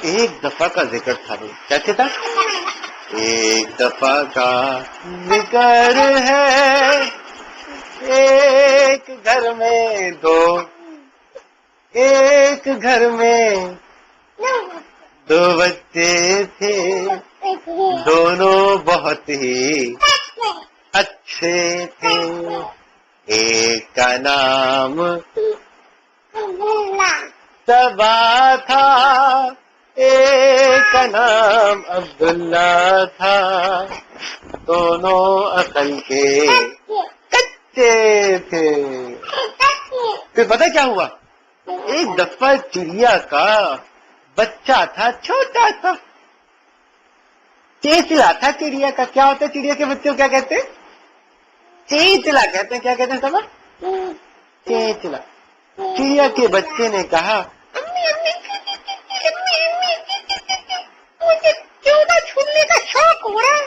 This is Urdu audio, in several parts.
ایک دفعہ کا ذکر تھا بھائی، کیسے تھا؟ ایک دفعہ کا ذکر ہے، ایک گھر میں دو، ایک گھر میں دو بچے تھے، دونوں بہت ہی اچھے تھے، ایک کا نام صبا تھا، ایک کا نام عبداللہ تھا، دونوں عقل کے کچے تھے۔ پھر پتہ کیا ہوا؟ ایک دفعہ چڑیا کا بچہ تھا، چھوٹا تھا، چیچلا تھا چڑیا کا۔ کیا ہوتا ہے چڑیا کے بچے کو کیا کہتے ہیں؟ چیچلا کہتے ہیں۔ کیا کہتے ہیں سب؟ چیچلا۔ چڑیا کے بچے نے کہا مجھے چودہ چھولنے کا شوق ہو رہا ہے۔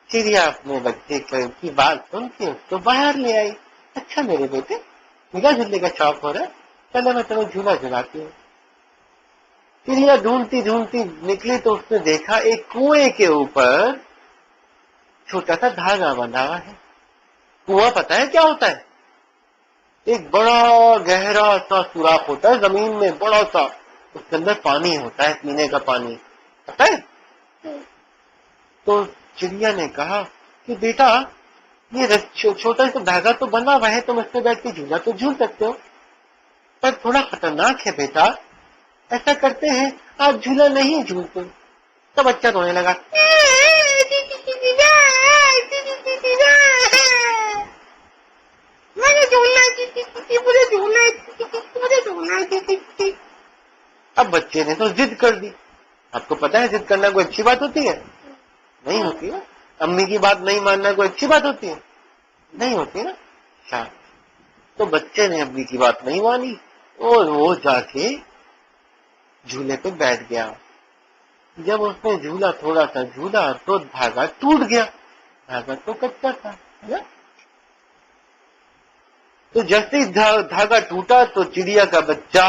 چڑیا اپنے بچے کی بات سن کے اس کو باہر لے آئی۔ اچھا میرے بیٹے، جھولا جھولنے کا شوق ہو رہا ہے، چلو میں تمہیں جھولا جھلاتی ہوں۔ چڑیا ڈھونڈتی ڈھونڈتی نکلی تو اس نے دیکھا ایک کنویں کے اوپر چھوٹا سا دھاگا بندھا ہوا ہے۔ کنواں پتہ ہے کیا ہوتا ہے؟ ایک بڑا گہرا سا سوراخ ہوتا ہے زمین میں، بڑا سا، اس کے اندر پانی ہوتا ہے، پینے کا پانی، پتہ ہے؟ تو چڑیا نے کہا کہ بیٹا یہ چھوٹا سا دھاگا تو بنا ہوا ہے، تم اس میں بیٹھ کے جھولا تو جھول سکتے ہو، پر تھوڑا خطرناک ہے بیٹا، ایسا کرتے ہیں آپ جھولا نہیں جھولتے۔ تو بچہ رونے لگا، اب بچے نے تو ضد کر دی۔ آپ کو پتا ہے ضد کرنا کوئی اچھی بات ہوتی ہے؟ نہیں ہوتی نا۔ امی کی بات نہیں ماننا کوئی اچھی بات ہوتی ہے؟ نہیں ہوتی نا۔ اچھا، تو بچے نے امی کی بات نہیں مانی اور وہ جا کے جھولے پہ بیٹھ گیا۔ جب اس نے جھولا تھوڑا سا جھولا تو دھاگا ٹوٹ گیا۔ دھاگا تو کچا تھا نا؟ تو جیسے دھاگا ٹوٹا تو چڑیا کا بچہ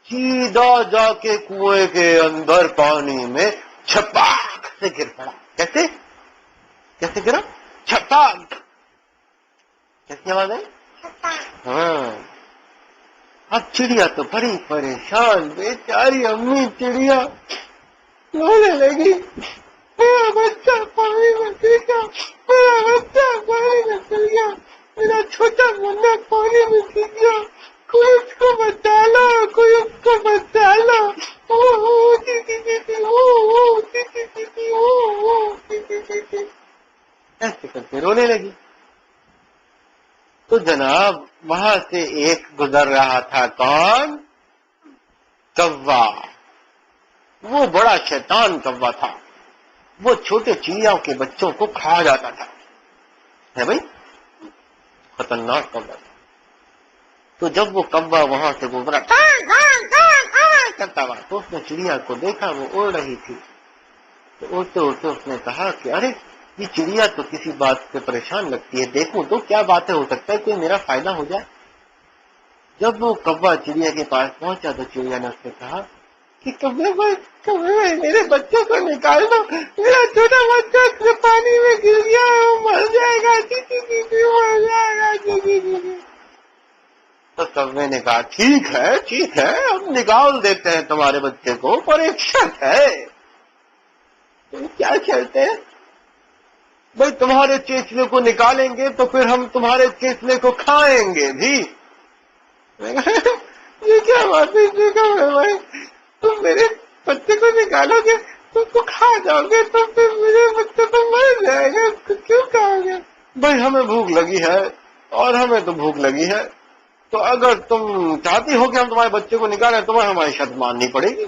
سیدھا جا کے کنویں کے اندر پانی میں چھپاک سے گر پڑا۔ کیسے کیسے گرا؟ چھپاک۔ کیسی آواز ہے؟ ہاں۔ اب چڑیا تو بڑی پریشان، بیچاری امی چڑیا رونے لگی، میرا بچہ پانی میں گر گیا، میرا بچہ پانی میں گر گیا، میرا چھوٹا منا پانی میں گر گیا، کوئی اس کو بچا لو، کوئی اس کو بچا لو۔ ایسے کرتے رونے لگی۔ تو جناب وہاں سے ایک گزر رہا تھا، کون؟ کوا۔ وہ بڑا شیطان کوا تھا، وہ چھوٹے چڑیاؤں کے بچوں کو کھا جاتا تھا، ہے بھائی، خطرناک کوا تھا۔ تو جب وہ کوا وہاں سے گزرا کرتا ہوا تو اس نے چڑیا کو دیکھا، وہ اڑ رہی تھی۔ تو اڑتے اڑتے اس نے کہا کہ ارے یہ چڑیا تو کسی بات سے پریشان لگتی ہے، دیکھوں تو کیا باتیں ہو سکتا ہے کوئی میرا فائدہ ہو جائے۔ جب وہ کوا چڑیا کے پاس پہنچا تو چڑیا نے اس سے کہا کہ کبے بھائی میرے بچے کو نکال دو، میرا چھوٹا بچہ پانی میں گر گیا، مر جائے گا، مر جائے گا۔ تو کبے نے کہا ٹھیک ہے ہم نکال دیتے ہیں تمہارے بچے کو، پر ایک شرط ہے۔ کیا شرط ہے؟ بھائی تمہارے چیچلے کو نکالیں گے تو پھر ہم تمہارے چیچلے کو کھائیں گے بھی۔ یہ کیا بات ہے بھائی، تم میرے بچے کو نکالو گے تو اس کو کھا جاؤ گے، تو پھر میرے بچے تو مر جائے گا، اس کو کیوں کھاؤ گے؟ بھائی ہمیں بھوک لگی ہے اور ہمیں تو بھوک لگی ہے، تو اگر تم چاہتی ہو کہ ہم تمہارے بچے کو نکالیں تمہیں ہماری شرط ماننی پڑے گی،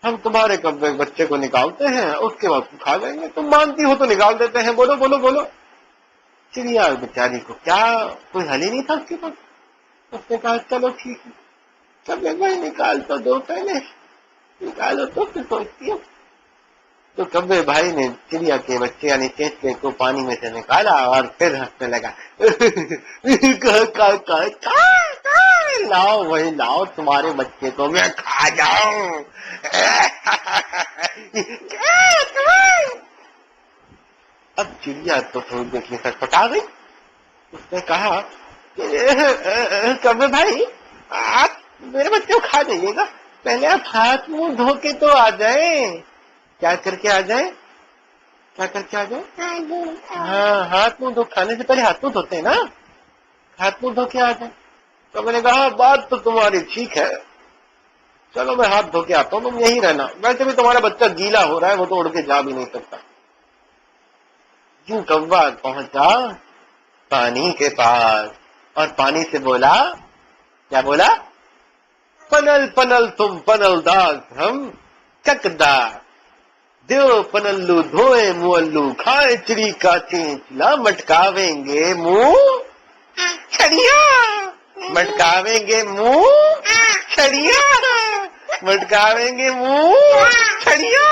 ہم تمہارے بچے کو نکالتے ہیں اس کے بعد کھا لیں گے، تم مانتی ہو تو نکال دیتے ہیں، بولو بولو بولو۔ چڑیا بیچاری کو کیا کوئی حل ہی نہیں تھا اس کے پاس، اس نے کہا چلو ٹھیک ہے، کبے بھائی نکال تو دو، پہلے نکالو تو پھر سوچتی ہو۔ تو کبے بھائی نے چڑیا کے بچے یعنی چیچلے کو پانی میں سے نکالا اور پھر ہنسنے لگا لاؤ وہی لاؤ، تمہارے بچے کو میں کھا جاؤں۔ اب چڑیا تو تھوڑی دیر میں سٹپٹا گئی، اس نے کہا کبے بھائی آپ میرے بچے کو کھا جائیے گا، پہلے آپ ہاتھ منہ دھو کے تو آ جائیں۔ کیا کر کے آ جائیں؟ کیا کر کے آ جائیں؟ ہاں، ہاتھ منہ دھو، کھانے سے پہلے ہاتھ منہ دھوتے ہیں نا، ہاتھ منہ دھو کے آ جائیں۔ تو میں نے کہا بات تو تمہاری ٹھیک ہے، چلو میں ہاتھ دھو کے آتا ہوں، تم یہیں رہنا، ویسے بھی تمہارا بچہ گیلا ہو رہا ہے، وہ تو اڑ کے جا بھی نہیں سکتا۔ یوں کوا پہنچا پانی کے پاس اور پانی سے بولا، کیا بولا؟ پنل پنل تم پنل داغ ہم چکدا، دیو پنلو دھوئے مولو کھائے چڑی کا چینچلا، مٹکاویں گے منہ چھڑیا، مٹکاویں گے منہ چھڑیا، مٹکاویں گے منہ چھڑیا۔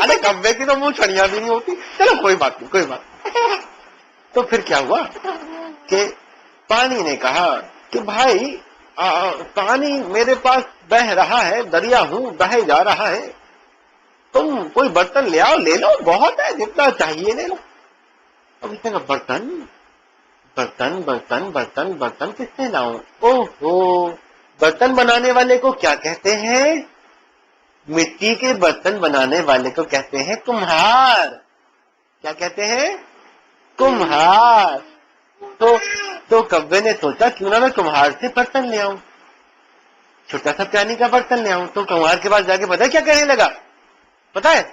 ارے کبے کی تو منہ چھڑیاں بھی نہیں ہوتی، چلو کوئی بات نہیں، کوئی بات نہیں۔ تو پھر کیا ہوا کہ پانی نے کہا کہ بھائی پانی میرے پاس بہ رہا ہے، دریا ہوں بہے جا رہا ہے، تم کوئی برتن لے آؤ، لے لو، بہت ہے، جتنا چاہیے لے لو۔ اب اس نے کہا برتن برتن برتن برتن برتن کس سے لاؤں؟ اوہ ہو، برتن بنانے والے کو کیا کہتے ہیں؟ مٹی کے برتن بنانے والے کو کہتے ہیں کمہار۔ کیا کہتے ہیں؟ کمہار۔ تو کبے نے سوچا کیوں نہ میں کمہار سے برتن لے آؤں، چھوٹا سا پانی کا برتن لے آؤں۔ تو کمہار کے پاس جا کے پتا ہے کیا کہنے لگا؟ پتا ہے؟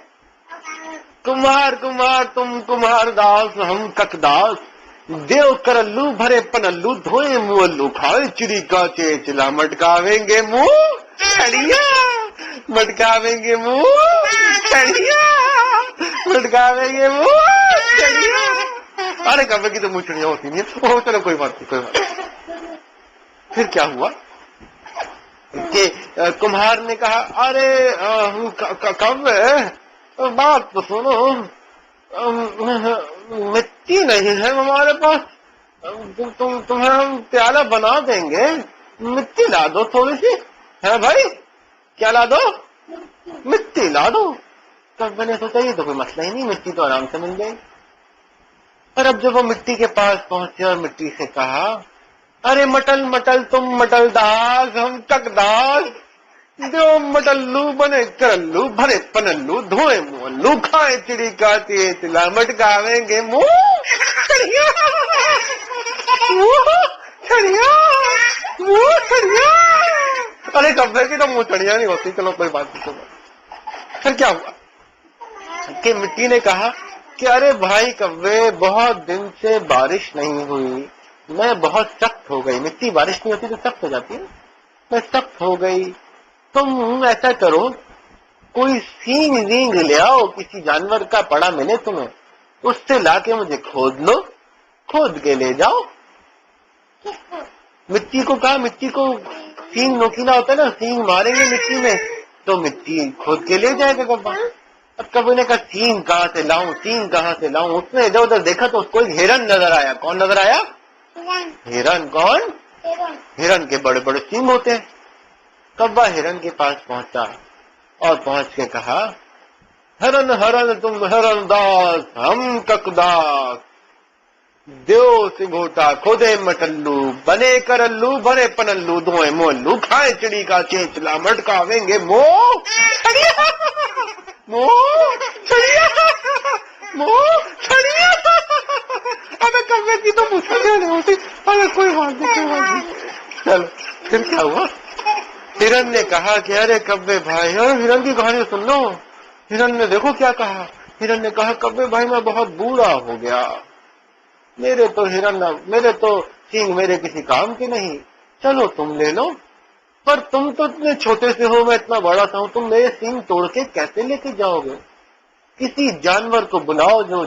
کمہار کمہار تم کمہار داس ہم کک داس، دیو کرلو بھرے پنلو دھوئے مولو کھائے چڑی کا چیچلا، مٹکاویں گے منہ چھڑیا، مٹکاویں گے منہ چھڑیا، مٹکاویں گے منہ چھڑیا۔ ارے کبے کی تو منہ چھڑیاں ہوتی نہیں ہے، وہ چلو کوئی بات نہیں، کوئی بات نہیں۔ پھر کیا ہوا کہ کمہار نے کہا ارے کبے بات تو سنو، مٹی نہیں ہے ہمارے پاس، تمہیں ہم پیالہ بنا دیں گے، مٹی لا دو تھوڑی سی، ہے بھائی کیا لا دو؟ مٹی لا دو۔ کبے نے سوچا یہ تو کوئی مسئلہ ہی نہیں، مٹی تو آرام سے مل جائے گی۔ اور اب جب وہ مٹی کے پاس پہنچے اور مٹی سے کہا ارے مٹل مٹل تم مٹل داغ ہم چک داغ، جو مٹلو بنے کرلو بھرے پنلو دھوئے مولو کھائے چڑی کا چیچلا، مٹکاویں گے منہ چھڑیا، منہ چھڑیا، منہ چھڑیا۔ ارے کبے کی تو منہ چھڑیاں نہیں ہوتی، چلو کوئی بات نہیں۔ پھر کیا ہوا کہ مٹی نے کہا کہ ارے بھائی کبے بہت دن سے بارش نہیں ہوئی، میں بہت سخت ہو گئی، مٹی بارش نہیں ہوتی تو سخت ہو جاتی ہے، میں سخت ہو گئی، تم ایسا کرو کوئی سینگ وینگ لے آؤ، کسی جانور کا پڑا ملے تمہیں، اس سے لا کے مجھے کھود لو، کھود کے لے جاؤ۔ مٹی کو کہا، مٹی کو سینگ نوکیلا ہوتا ہے نا، سینگ ماریں گے مٹی میں تو مٹی کھود کے لے جائے گا کبا۔ اب کبھی نے کہا سینگ کہاں سے لاؤں، سینگ کہاں سے لاؤں؟ اس نے ادھر ادھر دیکھا تو اس کو ایک ہرن نظر آیا۔ کون نظر آیا؟ ہرن۔ کون؟ ہرن کے بڑے بڑے سینگ ہوتے ہیں۔ کبا ہرن کے پاس پہنچا اور پہنچ کے کہا ہرن ہرن تم ہرن داس ہم کک داس، دیو سنگھوٹا کھودے مٹلو بنے کرلو بھرے پنلو دھوئے مولو کھائے چڑی کا چیچلا، مٹکاویں گے منہ چھڑیا، منہ چھڑیا، منہ چھڑیا۔ ابے کبے کی تو منہ چھڑیاں نہیں ہوتی، ارے کوئی بات نہیں، کوئی بات نہیں۔ چلو پھر کیا ہوا؟ ہرن نے کہا کہ ارے کبے بھائی، اور ہرن کی کہانی سن لو۔ ہرن نے دیکھو کیا کہا، ہرن نے کہا کبے بھائی میں بہت بوڑھا ہو گیا، میرے تو سینگ میرے کسی کام کے نہیں، چلو تم لے لو، پر تم تو اتنے چھوٹے سے ہو، میں اتنا بڑا سا ہوں، تم میرے سینگ توڑ کے کیسے لے کے جاؤ گے؟ کسی جانور کو بلاؤ جو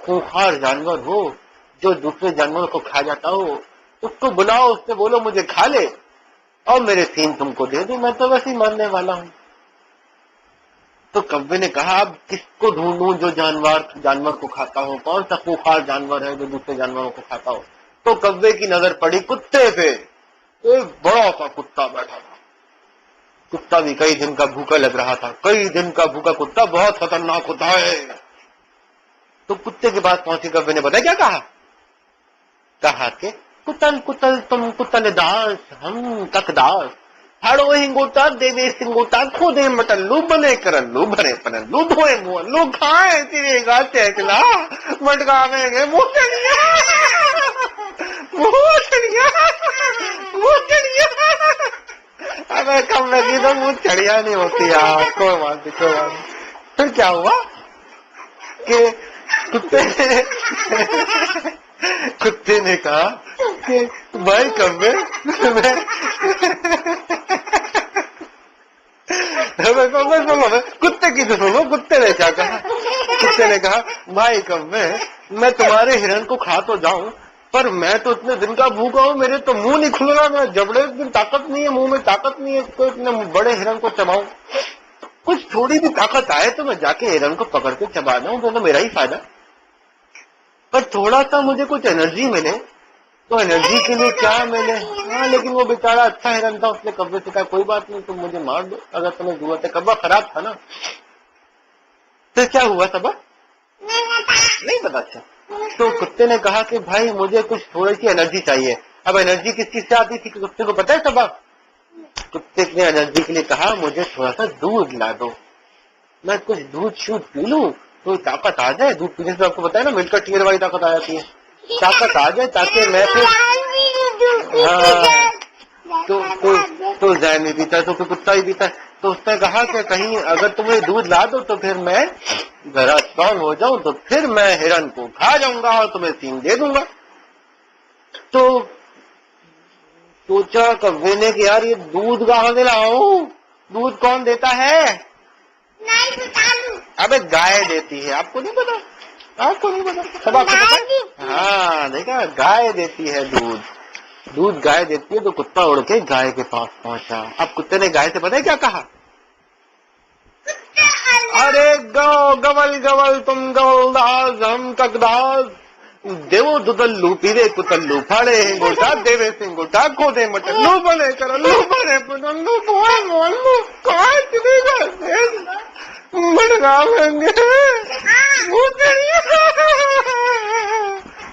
خونخوار جانور ہو، جو دوسرے جانوروں کو کھا جاتا ہو، اس کو بلاؤ، اس سے بولو مجھے کھا لے اور میرے سینگ تم کو دے دوں، میں تو ویسے ہی مرنے والا ہوں۔ تو کبے نے کہا اب کس کو ڈھونڈوں جو جانور کو کھاتا ہو، کون سا خونخوار جانور ہے جو دوسرے جانوروں کو کھاتا ہو؟ تو کبے کی نظر پڑی کتے پہ۔ ایک بڑا سا کتا بیٹھا تھا. کتا بھی کئی دن کا بھوکا لگ رہا تھا. کئی دن کا بھوکا کتا بہت خطرناک ہوتا ہے. تو کتے کے پاس پہنچے کبے نے بتایا کیا کہا کہ کتل کتل تم کتل داس ہم تک داس ہڑو ہنگوٹا دیوے سنگوٹا کھودے مٹلو بنے کرلو بھرے پنلو دھوئے موہلو کھائے تیرے گا چیکلا مٹکاویں گے موچڑیا موچڑیا موچڑیا. ابے کم لگی تو موچڑیا نہیں ہوتی یار. کوئی بات نہیں کوئی بات نہیں. پھر کیا ہوا کہ کتے نے کہا کہ بھائی کبے کتے کی تو سنو. کتے نے کیا کہا؟ کتے نے کہا بھائی کبے میں تمہارے ہرن کو کھا تو جاؤں پر میں تو اتنے دن کا بھوکا ہوں, میرے تو منہ نہیں کھل رہا, میں جبڑے دن طاقت نہیں ہے, منہ میں طاقت نہیں ہے تو اتنے بڑے ہرن کو چباؤں. کچھ تھوڑی بھی طاقت آئے تو میں جا کے ہرن کو پکڑ کے چبا دوں تو میرا ہی فائدہ, پر تھوڑا سا مجھے کچھ انرجی ملے تو انرجی کے لیے کیا ملے. ہاں لیکن وہ بیچارہ اچھا ہرن تھا, اس نے کبے سے کہا کوئی بات نہیں تم مجھے مار دو اگر تمہیں ضرورت ہے. کبا خراب تھا نا. پھر کیا ہوا سبا نہیں پتا. اچھا تو کتے نے کہا کہ بھائی مجھے کچھ تھوڑی سی انرجی چاہیے. اب انرجی کس چیز سے آتی تھی کتے کو پتا ہے سبا؟ کتے نے انرجی کے لیے کہا مجھے تھوڑا سا دودھ لا دو, میں کچھ دودھ شودھ پی لوں تو طاقت آ جائے. دودھ پینے سے آپ کو بتایا نا مل کر ٹیر والی طاقت آ جاتی ہے, طاقت آ جائے تاکہ میں پھر تو زین بھی پیتا ہے تو پھر کتا ہی پیتا ہے. تو اس نے کہا کہ کہیں اگر تمہیں دودھ لا دو تو پھر میں ذرا اسٹرانگ ہو جاؤں تو پھر میں ہرن کو کھا جاؤں گا اور تمہیں سینگ دے دوں گا. تو سوچا کبے نے کہ یار یہ دودھ کہاں سے لاؤں, دودھ کون دیتا ہے؟ ابے گائے دیتی ہے. آپ کو نہیں پتا؟ آپ کو نہیں پتا؟ سب آپ کو پتا ہے؟ ہاں دیکھا, گائے دیتی ہے دودھ. دودھ گائے دیتی ہے. تو کتا اڑ کے گائے کے پاس پہنچا. اب کتے نے گائے سے پتا ہے کیا کہا؟ ارے گو گول گول تم گول داس ہم تک داس دیو ددلو پیرے کتلو پھاڑے ہنگوٹا دیوے سنگوٹا کھودے مٹلو بنے کرلو بنے پنلو بوئے مولو کھائے تیرے گا مٹکاویں گے موچڑیا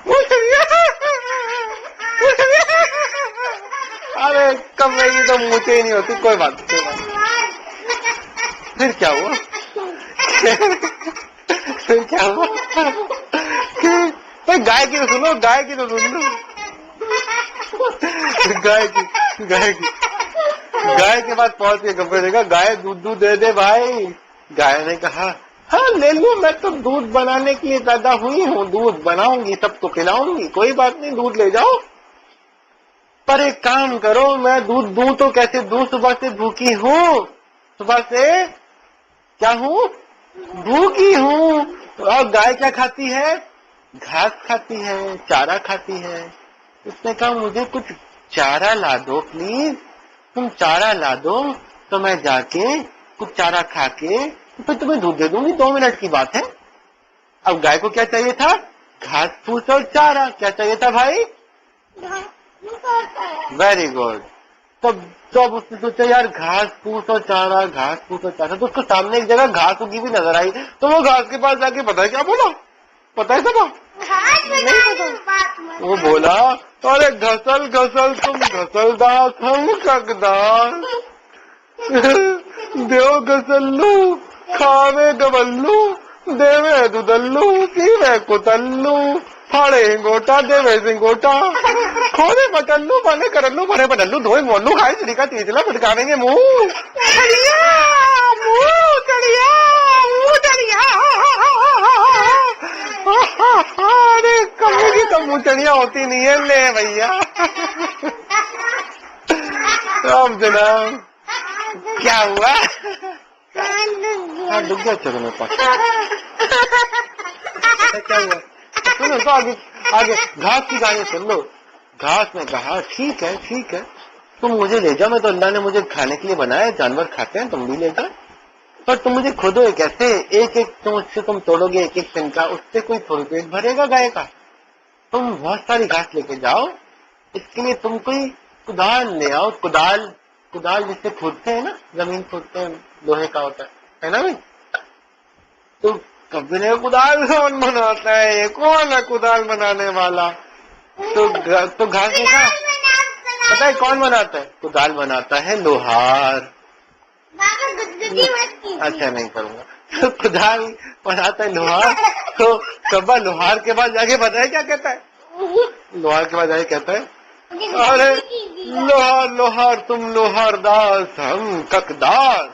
موچڑیا. ارے کبے کی تو مونچے ہی نہیں ہوتی. کوئی بات نہیں. پھر کیا ہوا پھر کیا ہوا کہ گائے کی تو سنو, گائے کی تو سن لو. گائے کے پاس پہنچ کے کبے نے کہا گائے دودھ دے دے بھائی. گائے نے کہا ہاں لے لوں, میں تو دودھ بنانے کے لیے پیدا ہوئی ہوں, دودھ بناؤں گی سب کو کھلاؤں گی, کوئی بات نہیں دودھ لے جاؤ. پر ایک کام کرو, میں دودھ دوں تو کیسے دوں, صبح سے بھوکی ہوں, صبح سے کیا ہوں بھوکی ہوں. اور گائے کیا کھاتی ہے؟ گھاس کھاتی ہے, چارہ کھاتی ہے. اس نے کہا مجھے کچھ چارہ لا دو پلیز, تم چارہ لا دو تو میں جا کے کچھ چارہ کھا کے پھر تمہیں دودھ دے دوں گی. 2 منٹ کی بات ہے. اب گائے کو کیا چاہیے تھا؟ گھاس پھوس اور چارہ. کیا چاہیے تھا بھائی؟ Very good. تو اب اس نے سوچا یار گھاس پھوس اور چارہ, گھاس پھوس اور چارہ, تو اس کو سامنے ایک جگہ گھاس اگی بھی نظر آئی. تو وہ گھاس کے پاس جا کے پتا ہے کیا بولا؟ پتا ہے سب وہ بولا ارے گھسل گھسل تم گھسل داس ہم کک داس دیو گھسلو کھاوے گبلو دیوے ددلو پیوے کتلو پھاڑے ہنگوٹا دیوے سنگوٹا کھودے مٹلو بنے کرلو بنے بنلو دھوئے مولو کھائے چڑی کا تیجلا پٹکاویں گے منہ چڑیا منہ چڑیا منہ چڑیا. ارے کبھی کی تو منچڑیاں ہوتی نہیں ہے. لے بھیا اب جناب کیا ہوا؟ ہاں ڈب گیا. چلو میرے پاس کیا ہوا سنو تو آگے گھاس کی کہانی سن لو. گھاس نے کہا ٹھیک ہے ٹھیک ہے تم مجھے لے جاؤ, میں تو اللہ نے مجھے کھانے کے لیے بنایا, جانور کھاتے ہیں تم بھی لے جاؤ, پر تم مجھے کھودو کیسے, ایک ایک تم اس سے تم توڑو گے ایک ایک دن کا, اس سے کوئی تھوڑی پیٹ بھرے گا گائے کا. تم بہت ساری گھاس لے کے جاؤ, اس کے لیے تم کوئی کدال لے آؤ، کدال، کدال جس سے کھودتے ہیں نا، زمین کھودتے ہیں، لوہے کا ہوتا ہے نا بھائی. تو کبھی نے کدال کون بناتا ہے، یہ کون ہے کدال بنانے والا؟ تو گھاس کا پتا ہے کون بناتا ہے؟ کدال بناتا ہے لوہار. اچھا نہیں کروں گا. تو کدال بناتا ہے لوہار. تو کبا لوہار کے بعد جا کے بتایا کیا کہتا ہے؟ لوہار کے بعد جا کے کہتا ہے ارے لوہار لوہار تم لوہار داس ہم ککداس،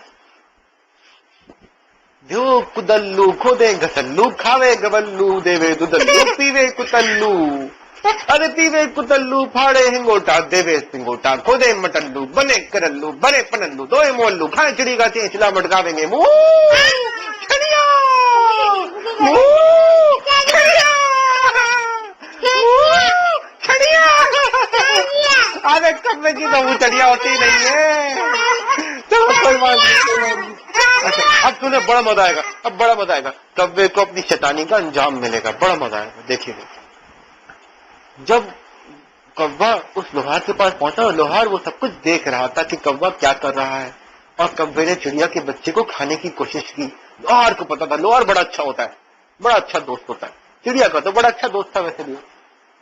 دیو کدلو کھودے گسلو کھاوے گبلو دیوے ددلو پیوے کتلو، ارے پیوے کتلو پھاڑے ہنگوٹا دیوے سنگوٹا کھودے مٹلو بنے کرلو بنے پنلو دوئے مولو کھائے چڑی کا چینچلا مٹکاویں گے منہ چھڑیا چھڑیا. ارے کبے کی تو چڑیا ہوتی نہیں ہے. چلو کوئی بات نہیں. اچھا اب تمہیں بڑا مزہ آئے گا، اب بڑا مزہ آئے گا. کبے کو اپنی شیطانی کا انجام ملے گا، بڑا مزہ آئے گا. دیکھیے جب کوا اس لوہار کے پاس پہنچا، لوہار وہ سب کچھ دیکھ رہا تھا کہ کوا کیا کر رہا ہے، اور کبے نے چڑیا کے بچے کو کھانے کی کوشش کی. لوہار کو پتا تھا لوہار بڑا اچھا ہوتا ہے، بڑا اچھا دوست ہوتا ہے. چڑیا کا تو بڑا اچھا دوست تھا ویسے بھی.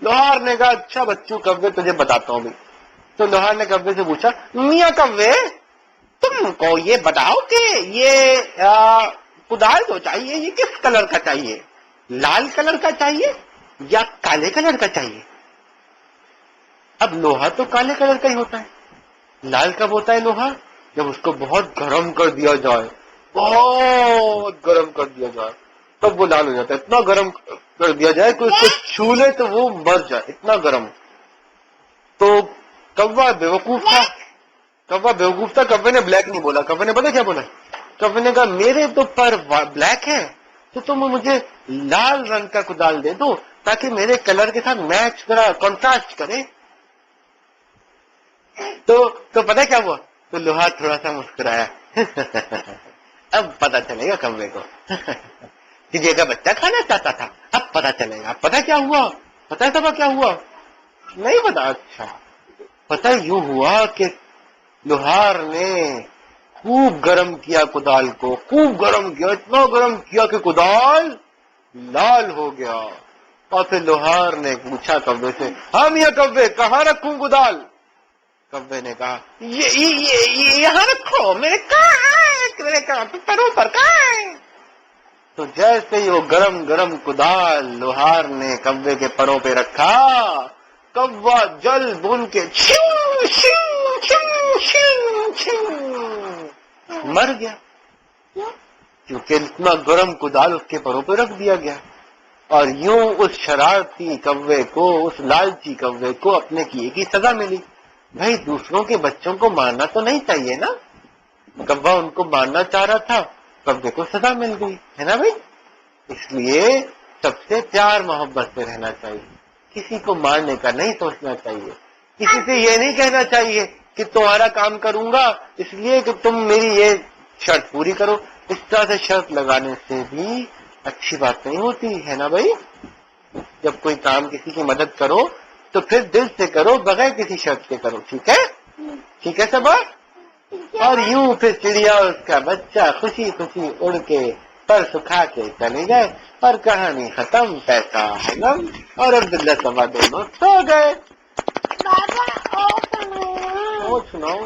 لوہار نے کہا اچھا بچوں کبے تجھے بتاتا ہوں بھی. تو لوہار نے کبے سے پوچھا میاں کبے تم کو یہ بتاؤ کہ یہ کدال جو چاہیے یہ کس کلر کا چاہیے، لال کلر کا چاہیے یا کالے کلر کا چاہیے؟ اب لوہا تو کالے کلر کا ہی ہوتا ہے. لال کب ہوتا ہے لوہا؟ جب اس کو بہت گرم کر دیا جائے، بہت گرم کر دیا جائے تب وہ لال ہو جاتا ہے. اتنا گرم کر دیا جائے کہ اس کو چھو لے تو وہ مر جائے، اتنا گرم. تو کوا بیوقوف تھا، کوا بیوقوف تھا. کبے نے بلیک نہیں بولا. کبے نے پتا کیا بولا؟ کبے نے کہا میرے تو پر بلیک ہے تو تم مجھے لال رنگ کا کدال دے دو تاکہ میرے کلر کے ساتھ میچ کرا، کنٹراسٹ کرے. تو پتا کیا ہوا؟ تو لوہار تھوڑا سا مسکرایا. اب پتا چلے گا کبے کو تجھے کا بچہ کھانا چاہتا تھا، اب پتا چلے گا. پتا کیا ہوا؟ پتا سبا کیا ہوا؟ نہیں پتا. اچھا پتا یوں ہوا کہ لوہار نے خوب گرم کیا کدال کو، خوب گرم کیا، اتنا گرم کیا کہ کدال لال ہو گیا. اور پھر لوہار نے پوچھا کبے سے ہم یہ کبے کہاں رکھوں کدال؟ کبے نے کہا یہ یہاں رکھو، میرے کہاں پیروں پر کہاں ہے؟ تو جیسے ہی وہ گرم گرم کدال لوہار نے کبے کے پروں پہ رکھا، کوا جل بن کے مر گیا، کیونکہ اتنا گرم کدال اس کے پروں پہ رکھ دیا گیا. اور یوں اس شرارتی کوے کو، اس لالچی کوے کو اپنے کیے کی سزا ملی. بھائی دوسروں کے بچوں کو مارنا تو نہیں چاہیے نا. کوا ان کو مارنا چاہ رہا تھا، کوے کو سزا مل گئی ہے نا بھائی. اس لیے سب سے پیار محبت سے رہنا چاہیے، کسی کو مارنے کا نہیں سوچنا چاہیے. کسی سے یہ نہیں کہنا چاہیے کہ تمہارا کام کروں گا اس لیے کہ تم میری یہ شرط پوری کرو. اس طرح سے شرط لگانے سے بھی اچھی بات نہیں ہوتی ہے نا بھائی. جب کوئی کام کسی کی مدد کرو تو پھر دل سے کرو، بغیر کسی شرط کے کرو. ٹھیک ہے؟ ٹھیک ہے سب. اور یوں پھر چڑیا اور اس کا بچہ خوشی خوشی اڑ کے پر سکھا کے چلے گئے اور کہانی ختم. پیسہ حلم اور عبداللہ سبا دونوں سو گئے. اور سناؤ.